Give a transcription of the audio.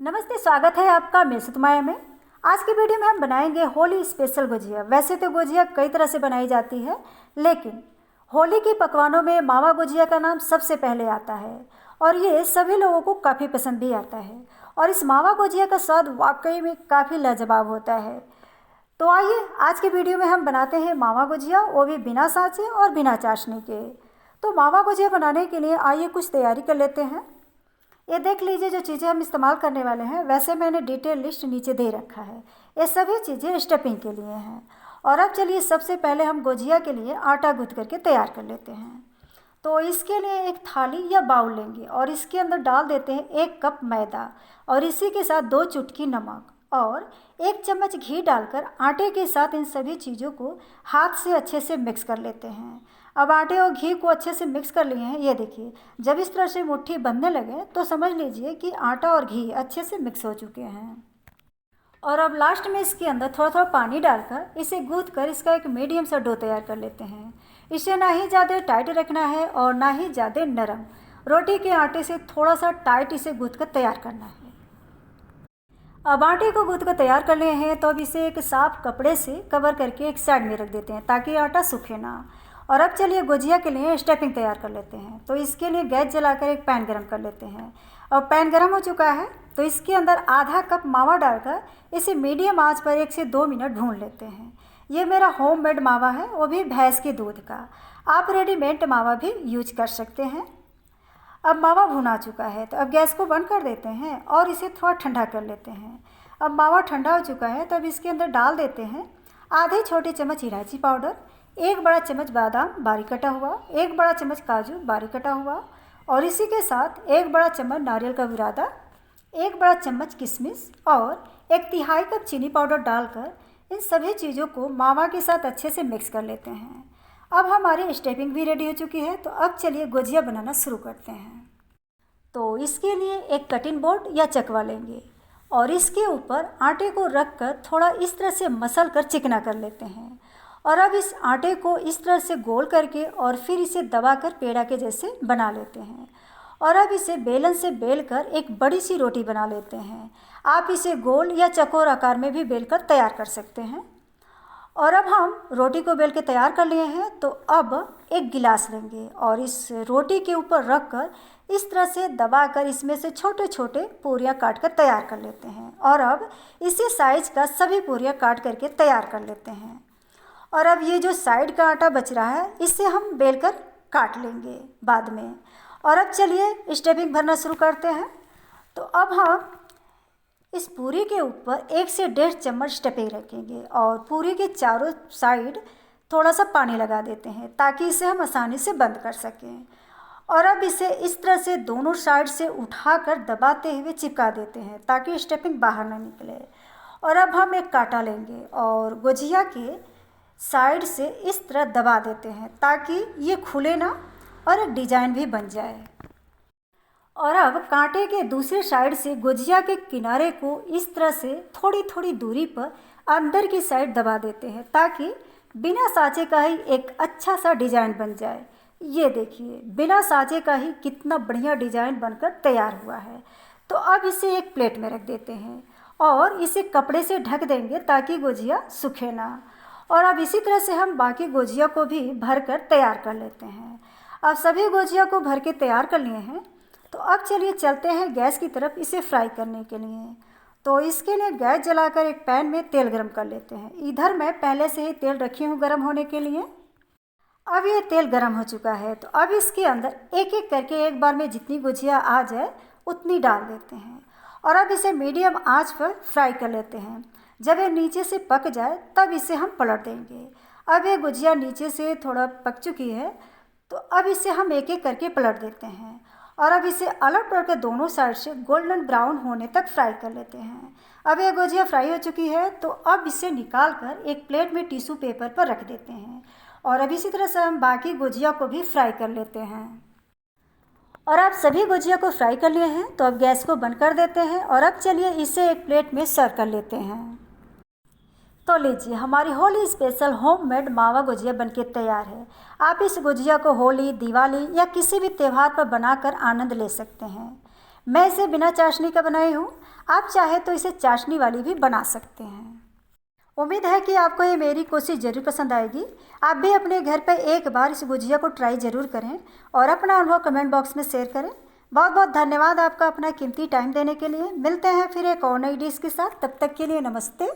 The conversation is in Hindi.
नमस्ते, स्वागत है आपका मेरे सुतमाया में। आज की वीडियो में हम बनाएंगे होली स्पेशल गुजिया। वैसे तो गुजिया कई तरह से बनाई जाती है, लेकिन होली के पकवानों में मावा गुजिया का नाम सबसे पहले आता है और ये सभी लोगों को काफ़ी पसंद भी आता है। और इस मावा गुजिया का स्वाद वाकई में काफ़ी लाजवाब होता है। तो आइए आज की वीडियो में हम बनाते हैं मावा गुजिया, वो भी बिना सांचे और बिना चाशनी के। तो मावा गुजिया बनाने के लिए आइए कुछ तैयारी कर लेते हैं। ये देख लीजिए जो चीज़ें हम इस्तेमाल करने वाले हैं, वैसे मैंने डिटेल लिस्ट नीचे दे रखा है। ये सभी चीज़ें स्टफिंग के लिए हैं। और अब चलिए सबसे पहले हम गुजिया के लिए आटा गूँथ करके तैयार कर लेते हैं। तो इसके लिए एक थाली या बाउल लेंगे और इसके अंदर डाल देते हैं 1 कप मैदा और इसी के साथ 2 चुटकी नमक और 1 चम्मच घी डालकर आटे के साथ इन सभी चीज़ों को हाथ से अच्छे से मिक्स कर लेते हैं। अब आटे और घी को अच्छे से मिक्स कर लिए हैं। ये देखिए, जब इस तरह से मुट्ठी बनने लगे तो समझ लीजिए कि आटा और घी अच्छे से मिक्स हो चुके हैं। और अब लास्ट में इसके अंदर थोड़ा थोड़ा पानी डालकर इसे गूँथ कर इसका एक मीडियम सा डो तैयार कर लेते हैं। इसे ना ही ज़्यादा टाइट रखना है और ना ही ज़्यादा नरम। रोटी के आटे से थोड़ा सा टाइट इसे गूँथ कर तैयार करना है। अब आटे को गूँथ कर तैयार कर लिए हैं तो अब इसे एक साफ कपड़े से कवर करके एक साइड में रख देते हैं ताकि आटा सूखे ना। और अब चलिए गुजिया के लिए स्टफिंग तैयार कर लेते हैं। तो इसके लिए गैस जलाकर एक पैन गरम कर लेते हैं। और पैन गरम हो चुका है तो इसके अंदर आधा कप मावा डालकर इसे मीडियम आंच पर 1 से 2 मिनट भून लेते हैं। ये मेरा होममेड मावा है, वो भी भैंस के दूध का। आप रेडीमेड मावा भी यूज कर सकते हैं। अब मावा भुना चुका है तो अब गैस को बंद कर देते हैं और इसे थोड़ा ठंडा कर लेते हैं। अब मावा ठंडा हो चुका है तो अब इसके अंदर डाल देते हैं आधे छोटे चम्मच इलायची पाउडर, 1 बड़ा चम्मच बादाम बारीक कटा हुआ, 1 बड़ा चम्मच काजू बारीक कटा हुआ और इसी के साथ 1 बड़ा चम्मच नारियल का बुरादा, 1 बड़ा चम्मच किशमिश और 1/3 कप चीनी पाउडर डालकर इन सभी चीज़ों को मावा के साथ अच्छे से मिक्स कर लेते हैं। अब हमारी स्टफिंग भी रेडी हो चुकी है तो अब चलिए गुजिया बनाना शुरू करते हैं। तो इसके लिए एक कटिंग बोर्ड या चकवा लेंगे और इसके ऊपर आटे को रख कर थोड़ा इस तरह से मसल कर चिकना कर लेते हैं। और अब इस आटे को इस तरह से गोल करके और फिर इसे दबाकर पेड़ा के जैसे बना लेते हैं। और अब इसे बेलन से बेलकर एक बड़ी सी रोटी बना लेते हैं। आप इसे गोल या चौकोर आकार में भी बेलकर तैयार कर सकते हैं। और अब हम रोटी को बेल के तैयार कर लिए हैं तो अब एक गिलास लेंगे और इस रोटी के ऊपर रख कर इस तरह से दबाकर इसमें से छोटे छोटे पूरियाँ काट कर तैयार कर लेते हैं। और अब इसी साइज का सभी पूरियाँ काट करके तैयार कर लेते हैं। और अब ये जो साइड का आटा बच रहा है इसे हम बेलकर काट लेंगे बाद में। और अब चलिए स्टफिंग भरना शुरू करते हैं। तो अब हम इस पूरी के ऊपर 1 से 1.5 चम्मच स्टफिंग रखेंगे और पूरी के चारों साइड थोड़ा सा पानी लगा देते हैं ताकि इसे हम आसानी से बंद कर सकें। और अब इसे इस तरह से दोनों साइड से उठाकर दबाते हुए चिपका देते हैं ताकि स्टफिंग बाहर ना निकले। और अब हम एक कांटा लेंगे और गुजिया के साइड से इस तरह दबा देते हैं ताकि ये खुले ना और एक डिजाइन भी बन जाए। और अब कांटे के दूसरे साइड से गुजिया के किनारे को इस तरह से थोड़ी थोड़ी दूरी पर अंदर की साइड दबा देते हैं ताकि बिना साँचे का ही एक अच्छा सा डिजाइन बन जाए। ये देखिए, बिना साँचे का ही कितना बढ़िया डिजाइन बनकर तैयार हुआ है। तो अब इसे एक प्लेट में रख देते हैं और इसे कपड़े से ढक देंगे ताकि गुजिया सूखे ना। और अब इसी तरह से हम बाकी गुजिया को भी भर कर तैयार कर लेते हैं। अब सभी गुजिया को भर के तैयार कर लिए हैं तो अब चलिए चलते हैं गैस की तरफ इसे फ्राई करने के लिए। तो इसके लिए गैस जलाकर एक पैन में तेल गरम कर लेते हैं। इधर मैं पहले से ही तेल रखी हूँ गरम होने के लिए। अब ये तेल गरम हो चुका है तो अब इसके अंदर एक एक करके एक बार में जितनी गुजिया आ जाए उतनी डाल देते हैं। और अब इसे मीडियम आंच पर फ्राई कर लेते हैं। जब ये नीचे से पक जाए तब इसे हम पलट देंगे। अब ये गुजिया नीचे से थोड़ा पक चुकी है तो अब इसे हम एक एक करके पलट देते हैं। और अब इसे अलट पलट कर दोनों साइड से गोल्डन ब्राउन होने तक फ्राई कर लेते हैं। अब ये गुजिया फ्राई हो चुकी है तो अब इसे निकाल कर एक प्लेट में टिश्यू पेपर पर रख देते हैं। और अब इसी तरह से हम बाकी गुजिया को भी फ्राई कर लेते हैं। और आप सभी गुजिया को फ्राई कर लिए हैं तो अब गैस को बंद कर देते हैं। और अब चलिए इसे एक प्लेट में सर्व कर लेते हैं। तो लीजिए, हमारी होली स्पेशल होममेड मावा गुजिया बनके तैयार है। आप इस गुजिया को होली, दिवाली या किसी भी त्यौहार पर बनाकर आनंद ले सकते हैं। मैं इसे बिना चाशनी का बनाई हूँ। आप चाहे तो इसे चाशनी वाली भी बना सकते हैं। उम्मीद है कि आपको ये मेरी कोशिश ज़रूर पसंद आएगी। आप भी अपने घर पर एक बार इस गुजिया को ट्राई ज़रूर करें और अपना अनुभव कमेंट बॉक्स में शेयर करें। बहुत बहुत धन्यवाद आपका अपना कीमती टाइम देने के लिए। मिलते हैं फिर एक और नई डिश के साथ, तब तक के लिए नमस्ते।